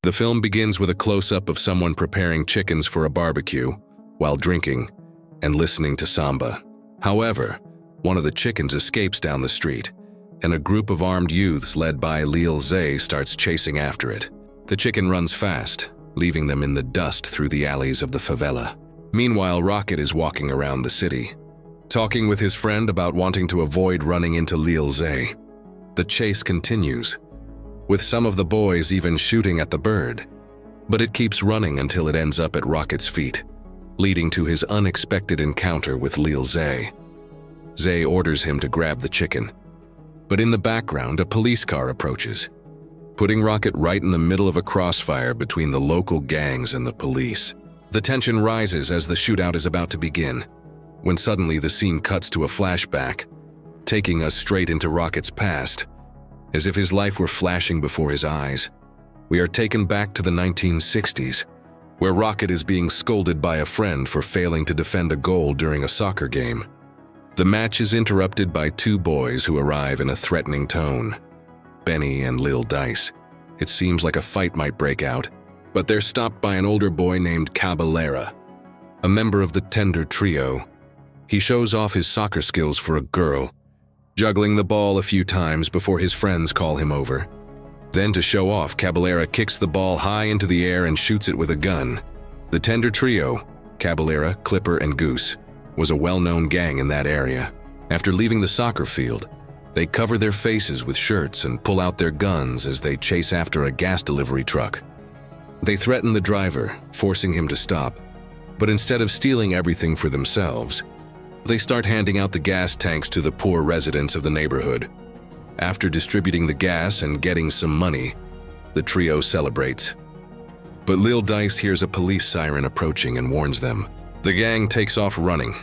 The film begins with a close-up of someone preparing chickens for a barbecue while drinking and listening to samba. However, one of the chickens escapes down the street, and a group of armed youths led by Lil Zay starts chasing after it. The chicken runs fast, leaving them in the dust through the alleys of the favela. Meanwhile, Rocket is walking around the city, talking with his friend about wanting to avoid running into Lil Zay. The chase continues, with some of the boys even shooting at the bird, but it keeps running until it ends up at Rocket's feet, leading to his unexpected encounter with Lil Zay. Zay orders him to grab the chicken, but in the background a police car approaches, putting Rocket right in the middle of a crossfire between the local gangs and the police. The tension rises as the shootout is about to begin, when suddenly the scene cuts to a flashback, taking us straight into Rocket's past, as if his life were flashing before his eyes. We are taken back to the 1960s, where Rocket is being scolded by a friend for failing to defend a goal during a soccer game. The match is interrupted by two boys who arrive in a threatening tone, Benny and Lil Dice. It seems like a fight might break out, but they're stopped by an older boy named Caballera, a member of the Tender Trio. He shows off his soccer skills for a girl, juggling the ball a few times before his friends call him over. Then, to show off, Caballera kicks the ball high into the air and shoots it with a gun. The Tender Trio, Caballera, Clipper, and Goose, was a well-known gang in that area. After leaving the soccer field, they cover their faces with shirts and pull out their guns as they chase after a gas delivery truck. They threaten the driver, forcing him to stop, but instead of stealing everything for themselves, they start handing out the gas tanks to the poor residents of the neighborhood. After distributing the gas and getting some money, the trio celebrates. But Lil Dice hears a police siren approaching and warns them. The gang takes off running,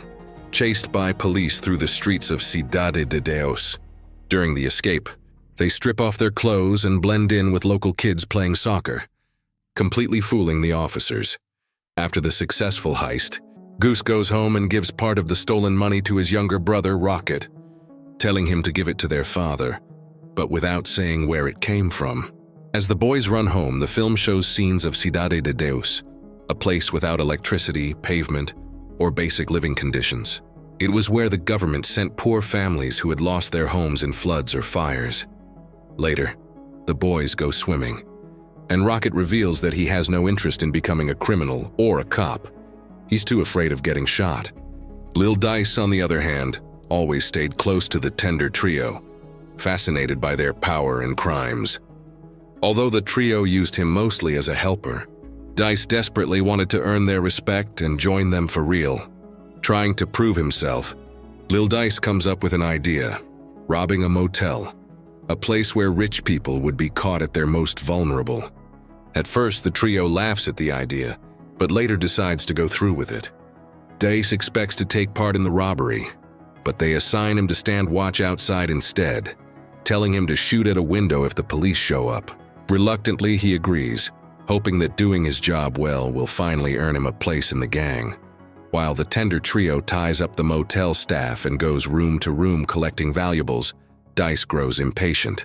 chased by police through the streets of Cidade de Deus. During the escape, they strip off their clothes and blend in with local kids playing soccer, completely fooling the officers. After the successful heist, Goose goes home and gives part of the stolen money to his younger brother, Rocket, telling him to give it to their father, but without saying where it came from. As the boys run home, the film shows scenes of Cidade de Deus, a place without electricity, pavement, or basic living conditions. It was where the government sent poor families who had lost their homes in floods or fires. Later, the boys go swimming, and Rocket reveals that he has no interest in becoming a criminal or a cop. He's too afraid of getting shot. Lil Dice, on the other hand, always stayed close to the Tender Trio, fascinated by their power and crimes. Although the trio used him mostly as a helper, Dice desperately wanted to earn their respect and join them for real. Trying to prove himself, Lil Dice comes up with an idea: robbing a motel, a place where rich people would be caught at their most vulnerable. At first, the trio laughs at the idea, but later decides to go through with it. Dice expects to take part in the robbery, but they assign him to stand watch outside instead, telling him to shoot at a window if the police show up. Reluctantly, he agrees, hoping that doing his job well will finally earn him a place in the gang. While the Tender Trio ties up the motel staff and goes room to room collecting valuables, Dice grows impatient.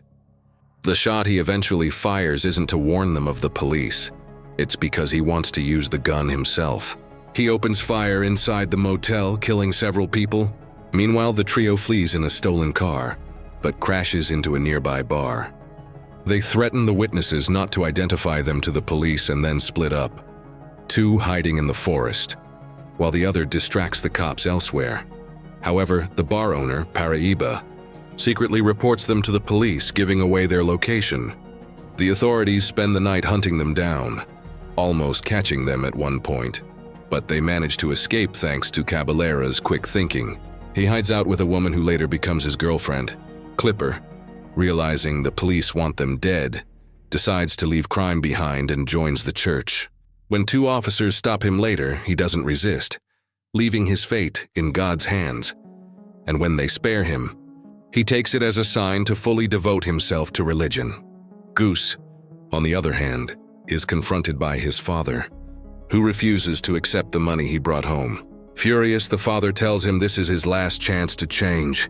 The shot he eventually fires isn't to warn them of the police. It's because he wants to use the gun himself. He opens fire inside the motel, killing several people. Meanwhile, the trio flees in a stolen car, but crashes into a nearby bar. They threaten the witnesses not to identify them to the police and then split up, two hiding in the forest, while the other distracts the cops elsewhere. However, the bar owner, Paraiba, secretly reports them to the police, giving away their location. The authorities spend the night hunting them down, almost catching them at one point, but they manage to escape thanks to Caballera's quick thinking. He hides out with a woman who later becomes his girlfriend. Clipper, realizing the police want them dead, decides to leave crime behind and joins the church. When two officers stop him later, he doesn't resist, leaving his fate in God's hands. And when they spare him, he takes it as a sign to fully devote himself to religion. Goose, on the other hand, is confronted by his father, who refuses to accept the money he brought home. Furious, the father tells him this is his last chance to change.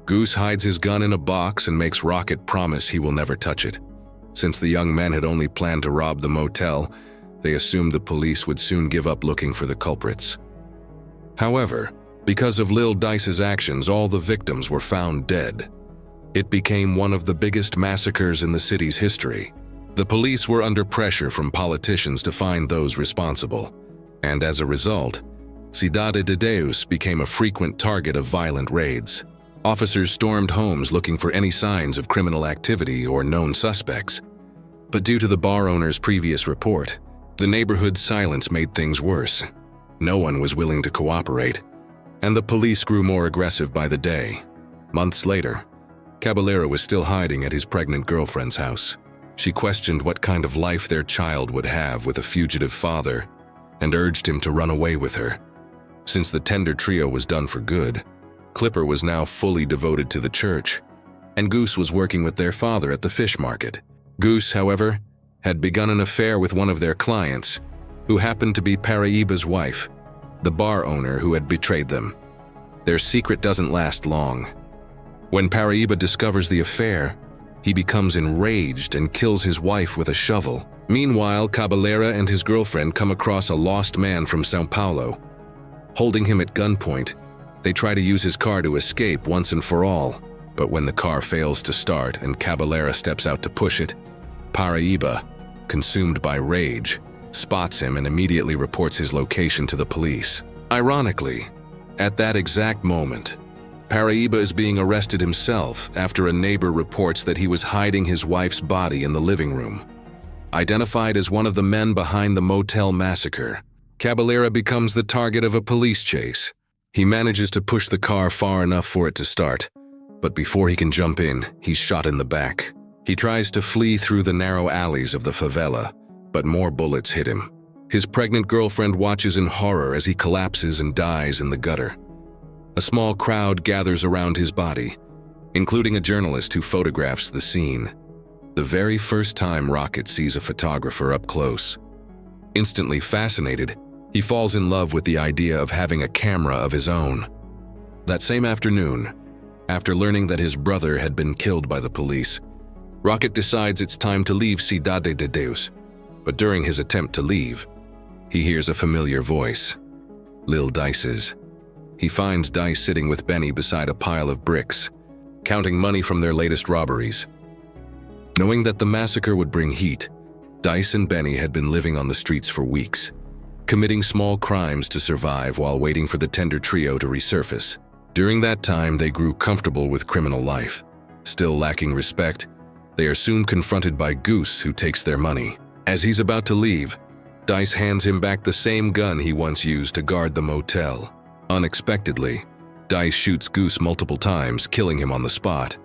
Goose hides his gun in a box and makes Rocket promise he will never touch it. Since the young men had only planned to rob the motel, they assumed the police would soon give up looking for the culprits. However, because of Lil Dice's actions, all the victims were found dead. It became one of the biggest massacres in the city's history. The police were under pressure from politicians to find those responsible, and as a result, Cidade de Deus became a frequent target of violent raids. Officers stormed homes looking for any signs of criminal activity or known suspects. But due to the bar owner's previous report, the neighborhood's silence made things worse. No one was willing to cooperate, and the police grew more aggressive by the day. Months later, Caballero was still hiding at his pregnant girlfriend's house. She questioned what kind of life their child would have with a fugitive father and urged him to run away with her. Since the tender trio was done for good, Clipper was now fully devoted to the church, and Goose was working with their father at the fish market. Goose, however, had begun an affair with one of their clients, who happened to be Paraiba's wife, the bar owner who had betrayed them. Their secret doesn't last long. When Paraiba discovers the affair, he becomes enraged and kills his wife with a shovel. Meanwhile, Caballero and his girlfriend come across a lost man from São Paulo. Holding him at gunpoint, they try to use his car to escape once and for all, but when the car fails to start and Caballero steps out to push it, Paraiba, consumed by rage, spots him and immediately reports his location to the police. Ironically, at that exact moment, Paraiba is being arrested himself after a neighbor reports that he was hiding his wife's body in the living room. Identified as one of the men behind the motel massacre, Caballero becomes the target of a police chase. He manages to push the car far enough for it to start, but before he can jump in, he's shot in the back. He tries to flee through the narrow alleys of the favela, but more bullets hit him. His pregnant girlfriend watches in horror as he collapses and dies in the gutter. A small crowd gathers around his body, including a journalist who photographs the scene. The very first time Rocket sees a photographer up close. Instantly fascinated, he falls in love with the idea of having a camera of his own. That same afternoon, after learning that his brother had been killed by the police, Rocket decides it's time to leave Cidade de Deus. But during his attempt to leave, he hears a familiar voice, Lil Dice's. He finds Dice sitting with Benny beside a pile of bricks, counting money from their latest robberies. Knowing that the massacre would bring heat, Dice and Benny had been living on the streets for weeks, committing small crimes to survive while waiting for the tender trio to resurface. During that time, they grew comfortable with criminal life. Still lacking respect, they are soon confronted by Goose, who takes their money. As he's about to leave, Dice hands him back the same gun he once used to guard the motel. Unexpectedly, Dice shoots Goose multiple times, killing him on the spot,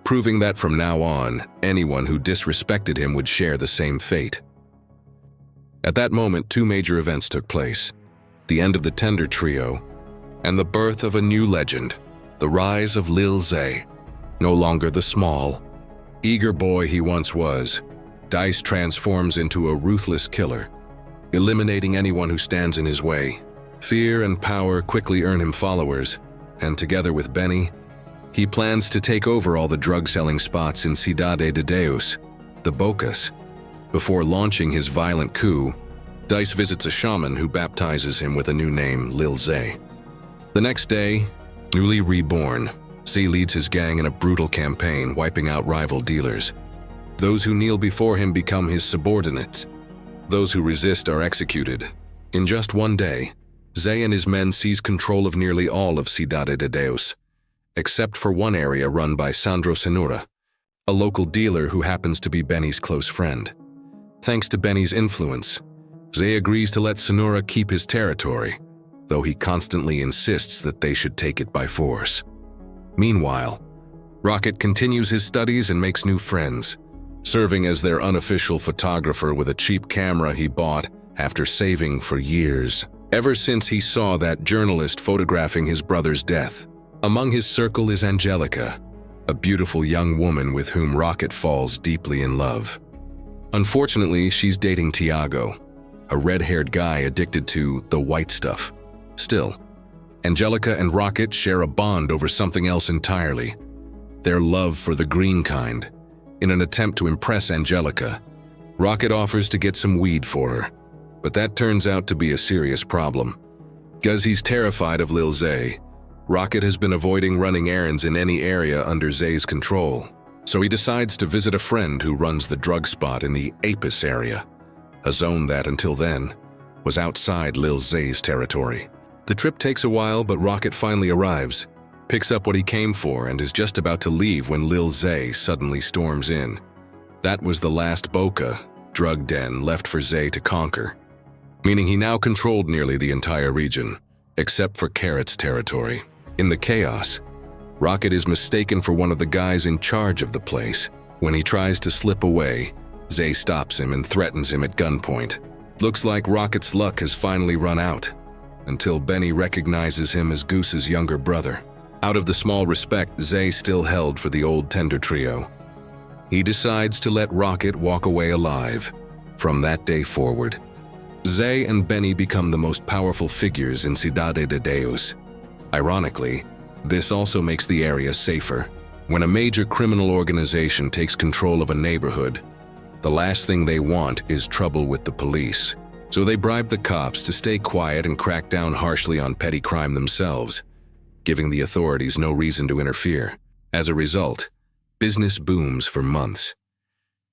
proving that from now on, anyone who disrespected him would share the same fate. At that moment, two major events took place: the end of the tender trio, and the birth of a new legend, the rise of Lil Zay. No longer the small, eager boy he once was, Dice transforms into a ruthless killer, eliminating anyone who stands in his way. Fear and power quickly earn him followers, and together with Benny, he plans to take over all the drug-selling spots in Cidade de Deus, the Bocas. Before launching his violent coup, Dice visits a shaman who baptizes him with a new name, Lil Zay. The next day, newly reborn, Z leads his gang in a brutal campaign, wiping out rival dealers. Those who kneel before him become his subordinates. Those who resist are executed. In just one day, Zay and his men seize control of nearly all of Cidade de Deus, except for one area run by Sandro Cenoura, a local dealer who happens to be Benny's close friend. Thanks to Benny's influence, Zay agrees to let Cenoura keep his territory, though he constantly insists that they should take it by force. Meanwhile, Rocket continues his studies and makes new friends, serving as their unofficial photographer with a cheap camera he bought after saving for years, ever since he saw that journalist photographing his brother's death. Among his circle is Angelica, a beautiful young woman with whom Rocket falls deeply in love. Unfortunately, she's dating Tiago, a red-haired guy addicted to the white stuff. Still, Angelica and Rocket share a bond over something else entirely: their love for the green kind. in an attempt to impress Angelica. Rocket offers to get some weed for her, but that turns out to be a serious problem. Because he's terrified of Lil Zay, Rocket has been avoiding running errands in any area under Zay's control, so he decides to visit a friend who runs the drug spot in the Apis area, a zone that, until then, was outside Lil Zay's territory. The trip takes a while, but Rocket finally arrives, picks up what he came for, and is just about to leave when Lil Zay suddenly storms in. That was the last Boca drug den left for Zay to conquer, meaning he now controlled nearly the entire region, except for Carrot's territory. In the chaos, Rocket is mistaken for one of the guys in charge of the place. When he tries to slip away, Zay stops him and threatens him at gunpoint. Looks like Rocket's luck has finally run out, until Benny recognizes him as Goose's younger brother. Out of the small respect Zay still held for the old Tender trio, he decides to let Rocket walk away alive. From that day forward, Zay and Benny become the most powerful figures in Cidade de Deus. Ironically, this also makes the area safer. When a major criminal organization takes control of a neighborhood, the last thing they want is trouble with the police. So they bribe the cops to stay quiet and crack down harshly on petty crime themselves, giving the authorities no reason to interfere. As a result, business booms for months.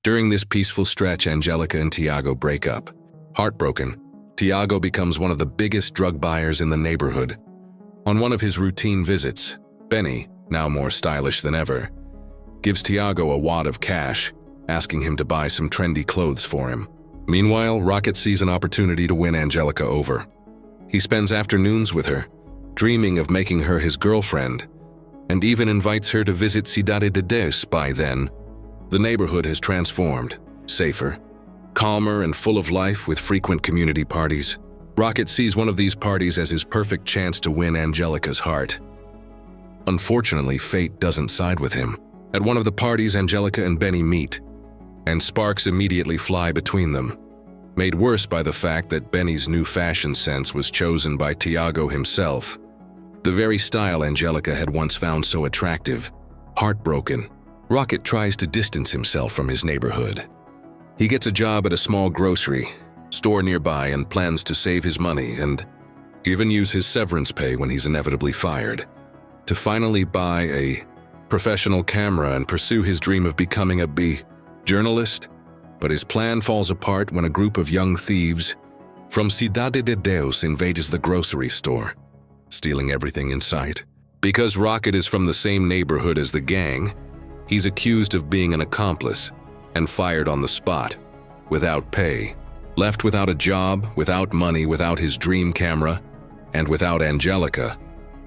During this peaceful stretch, Angelica and Tiago break up. Heartbroken, Tiago becomes one of the biggest drug buyers in the neighborhood. On one of his routine visits, Benny, now more stylish than ever, gives Tiago a wad of cash, asking him to buy some trendy clothes for him. Meanwhile, Rocket sees an opportunity to win Angelica over. He spends afternoons with her, dreaming of making her his girlfriend, and even invites her to visit Cidade de Deus. By then, the neighborhood has transformed, safer, calmer, and full of life with frequent community parties. Rocket sees one of these parties as his perfect chance to win Angelica's heart. Unfortunately, fate doesn't side with him. At one of the parties, Angelica and Benny meet, and sparks immediately fly between them, made worse by the fact that Benny's new fashion sense was chosen by Tiago himself, the very style Angelica had once found so attractive. Heartbroken, Rocket tries to distance himself from his neighborhood. He gets a job at a small grocery store nearby and plans to save his money and even use his severance pay when he's inevitably fired to finally buy a professional camera and pursue his dream of becoming a journalist. But his plan falls apart when a group of young thieves from Cidade de Deus invades the grocery store, stealing everything in sight. Because Rocket is from the same neighborhood as the gang, he's accused of being an accomplice and fired on the spot, without pay. Left without a job, without money, without his dream camera, and without Angelica,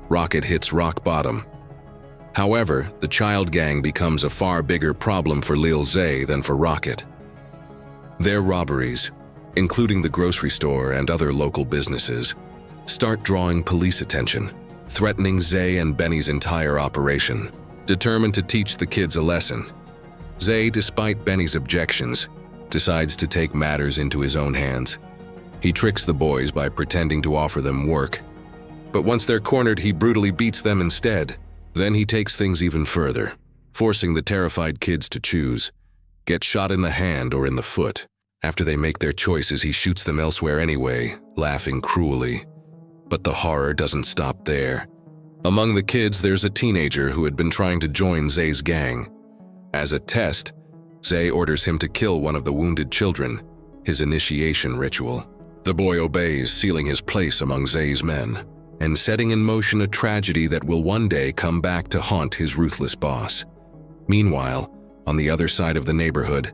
Rocket hits rock bottom. However, the child gang becomes a far bigger problem for Lil Zay than for Rocket. Their robberies, including the grocery store and other local businesses, start drawing police attention, threatening Zay and Benny's entire operation. Determined to teach the kids a lesson, Zay, despite Benny's objections, decides to take matters into his own hands. He tricks the boys by pretending to offer them work, but once they're cornered, he brutally beats them instead. Then he takes things even further, forcing the terrified kids to choose: get shot in the hand or in the foot. After they make their choices, he shoots them elsewhere anyway, laughing cruelly. But the horror doesn't stop there. Among the kids, there's a teenager who had been trying to join Zay's gang. As a test, Zay orders him to kill one of the wounded children, his initiation ritual. The boy obeys, sealing his place among Zay's men, and setting in motion a tragedy that will one day come back to haunt his ruthless boss. Meanwhile, on the other side of the neighborhood,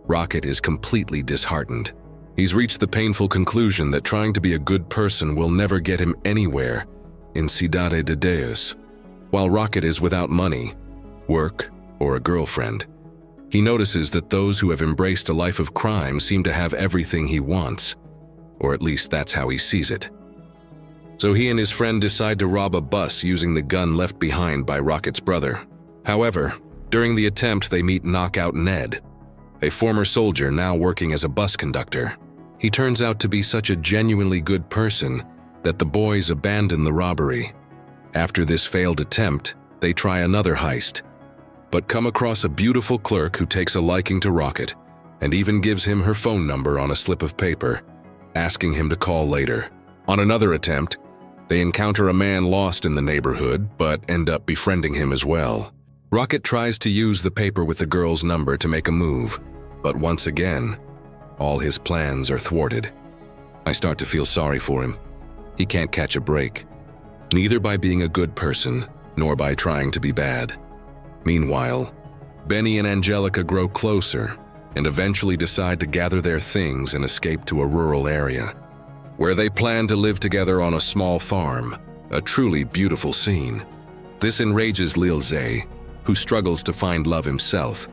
Rocket is completely disheartened. He's reached the painful conclusion that trying to be a good person will never get him anywhere in Cidade de Deus. While Rocket is without money, work, or a girlfriend, he notices that those who have embraced a life of crime seem to have everything he wants, or at least that's how he sees it. So he and his friend decide to rob a bus using the gun left behind by Rocket's brother. However, during the attempt, they meet Knockout Ned, a former soldier now working as a bus conductor. He turns out to be such a genuinely good person that the boys abandon the robbery. After this failed attempt, they try another heist, but come across a beautiful clerk who takes a liking to Rocket and even gives him her phone number on a slip of paper, asking him to call later. On another attempt, they encounter a man lost in the neighborhood, but end up befriending him as well. Rocket tries to use the paper with the girl's number to make a move, but once again, all his plans are thwarted. I start to feel sorry for him. He can't catch a break, neither by being a good person, nor by trying to be bad. Meanwhile, Benny and Angelica grow closer and eventually decide to gather their things and escape to a rural area, where they plan to live together on a small farm, a truly beautiful scene. This enrages Lil Zay, who struggles to find love himself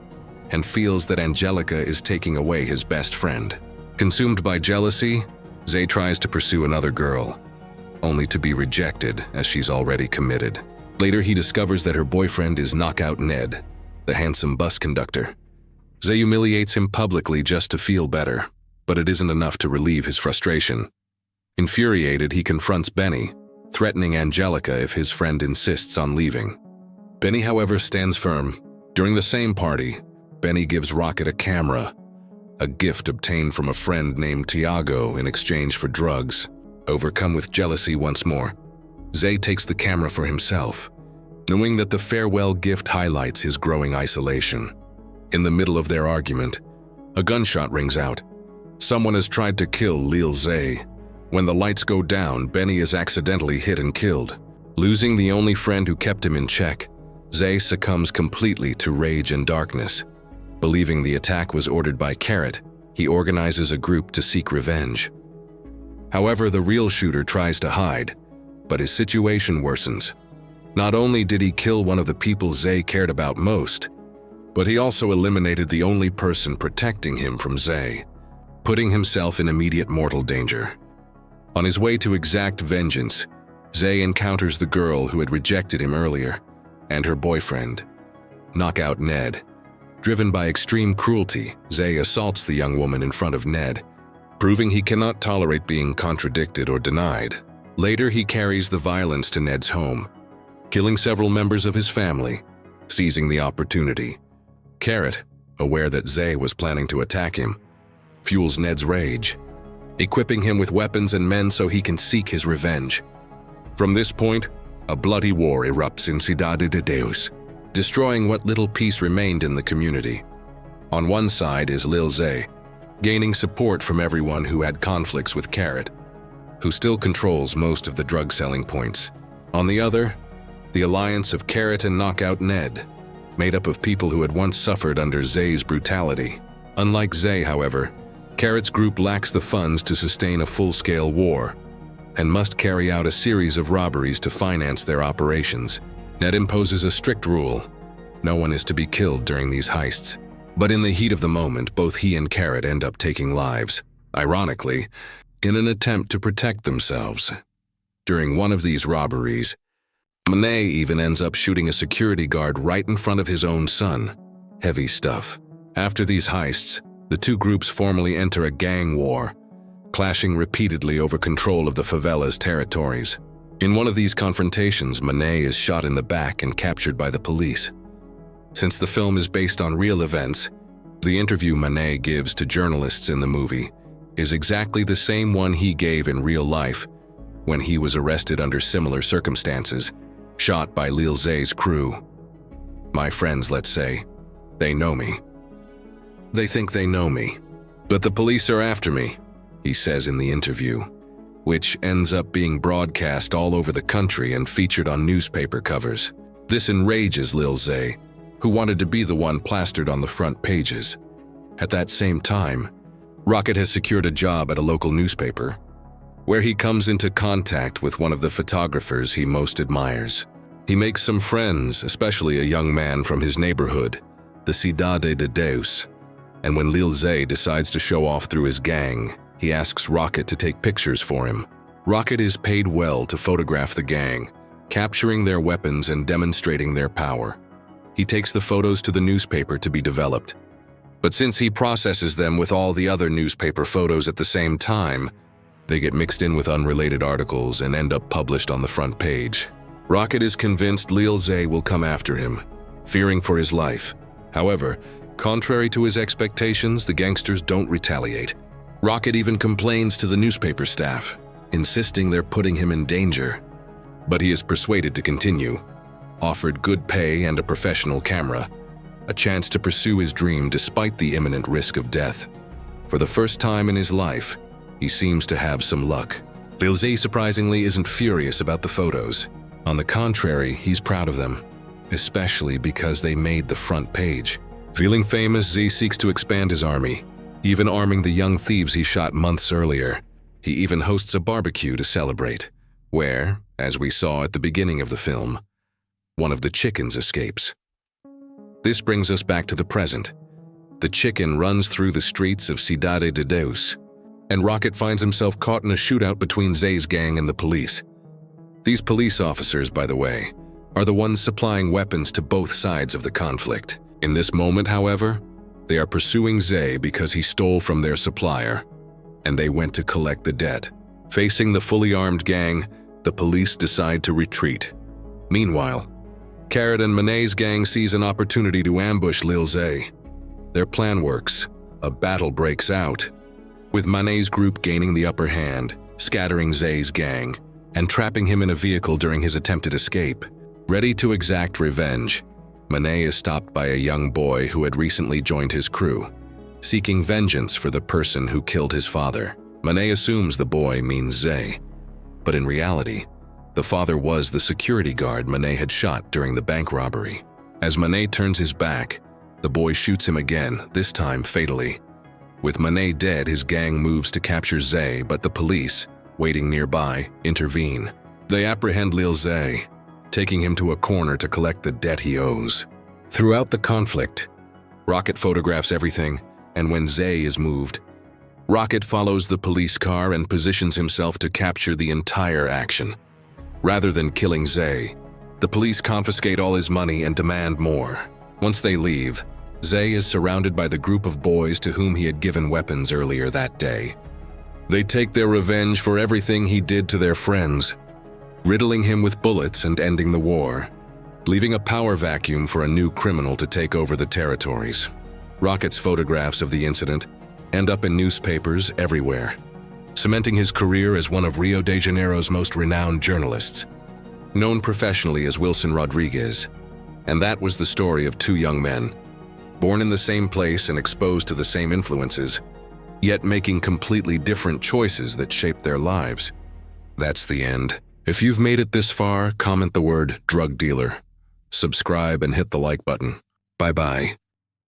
and feels that Angelica is taking away his best friend. Consumed by jealousy, Zay tries to pursue another girl, only to be rejected as she's already committed. Later, he discovers that her boyfriend is Knockout Ned, the handsome bus conductor. Zay humiliates him publicly just to feel better, but it isn't enough to relieve his frustration. Infuriated, he confronts Benny, threatening Angelica if his friend insists on leaving. Benny, however, stands firm. During the same party, Benny gives Rocket a camera, a gift obtained from a friend named Tiago in exchange for drugs. Overcome with jealousy once more, Zay takes the camera for himself, knowing that the farewell gift highlights his growing isolation. In the middle of their argument, a gunshot rings out. Someone has tried to kill Lil Zay. When the lights go down, Benny is accidentally hit and killed. Losing the only friend who kept him in check, Zay succumbs completely to rage and darkness. Believing the attack was ordered by Carrot, he organizes a group to seek revenge. However, the real shooter tries to hide, but his situation worsens. Not only did he kill one of the people Zay cared about most, but he also eliminated the only person protecting him from Zay, putting himself in immediate mortal danger. On his way to exact vengeance, Zay encounters the girl who had rejected him earlier, and her boyfriend, Knockout Ned. Driven by extreme cruelty, Zay assaults the young woman in front of Ned, proving he cannot tolerate being contradicted or denied. Later, he carries the violence to Ned's home, killing several members of his family, seizing the opportunity. Carrot, aware that Zay was planning to attack him, fuels Ned's rage, equipping him with weapons and men so he can seek his revenge. From this point, a bloody war erupts in Cidade de Deus, destroying what little peace remained in the community. On one side is Lil Zay, gaining support from everyone who had conflicts with Carrot, who still controls most of the drug selling points. On the other, the alliance of Carrot and Knockout Ned, made up of people who had once suffered under Zay's brutality. Unlike Zay, however, Carrot's group lacks the funds to sustain a full-scale war and must carry out a series of robberies to finance their operations. Ned imposes a strict rule: no one is to be killed during these heists. But in the heat of the moment, both he and Carrot end up taking lives, ironically, in an attempt to protect themselves. During one of these robberies, Monet even ends up shooting a security guard right in front of his own son. Heavy stuff. After these heists, the two groups formally enter a gang war, clashing repeatedly over control of the favela's territories. In one of these confrontations, Monet is shot in the back and captured by the police. Since the film is based on real events, the interview Monet gives to journalists in the movie is exactly the same one he gave in real life when he was arrested under similar circumstances, shot by Lil Zay's crew. My friends, let's say, they know me. They think they know me, but the police are after me, he says in the interview, which ends up being broadcast all over the country and featured on newspaper covers. This enrages Lil Zay, who wanted to be the one plastered on the front pages. At that same time, Rocket has secured a job at a local newspaper, where he comes into contact with one of the photographers he most admires. He makes some friends, especially a young man from his neighborhood, the Cidade de Deus, and when Lil Zay decides to show off through his gang, he asks Rocket to take pictures for him. Rocket is paid well to photograph the gang, capturing their weapons and demonstrating their power. He takes the photos to the newspaper to be developed. But since he processes them with all the other newspaper photos at the same time, they get mixed in with unrelated articles and end up published on the front page. Rocket is convinced Lil Zay will come after him, fearing for his life. However, contrary to his expectations, the gangsters don't retaliate. Rocket even complains to the newspaper staff, insisting they're putting him in danger. But he is persuaded to continue, offered good pay and a professional camera, a chance to pursue his dream despite the imminent risk of death. For the first time in his life, he seems to have some luck. Lil Z surprisingly isn't furious about the photos. On the contrary, he's proud of them, especially because they made the front page. Feeling famous, Z seeks to expand his army, even arming the young thieves he shot months earlier. He even hosts a barbecue to celebrate, where, as we saw at the beginning of the film, one of the chickens escapes. This brings us back to the present. The chicken runs through the streets of Cidade de Deus, and Rocket finds himself caught in a shootout between Zay's gang and the police. These police officers, by the way, are the ones supplying weapons to both sides of the conflict. In this moment, however, they are pursuing Zay because he stole from their supplier, and they went to collect the debt. Facing the fully armed gang, the police decide to retreat. Meanwhile, Carrot and Manet's gang sees an opportunity to ambush Lil Zay. Their plan works. A battle breaks out, with Manet's group gaining the upper hand, scattering Zay's gang, and trapping him in a vehicle during his attempted escape. Ready to exact revenge, Manet is stopped by a young boy who had recently joined his crew, seeking vengeance for the person who killed his father. Manet assumes the boy means Zay, but in reality, the father was the security guard Manet had shot during the bank robbery. As Manet turns his back, the boy shoots him again, this time fatally. With Manet dead, his gang moves to capture Zay, but the police, waiting nearby, intervene. They apprehend Lil Zay, taking him to a corner to collect the debt he owes. Throughout the conflict, Rocket photographs everything, and when Zay is moved, Rocket follows the police car and positions himself to capture the entire action. Rather than killing Zay, the police confiscate all his money and demand more. Once they leave, Zay is surrounded by the group of boys to whom he had given weapons earlier that day. They take their revenge for everything he did to their friends, riddling him with bullets and ending the war, leaving a power vacuum for a new criminal to take over the territories. Rocket's photographs of the incident end up in newspapers everywhere, cementing his career as one of Rio de Janeiro's most renowned journalists, known professionally as Wilson Rodriguez. And that was the story of two young men, born in the same place and exposed to the same influences, yet making completely different choices that shaped their lives. That's the end. If you've made it this far, comment the word drug dealer, subscribe and hit the like button. Bye-bye.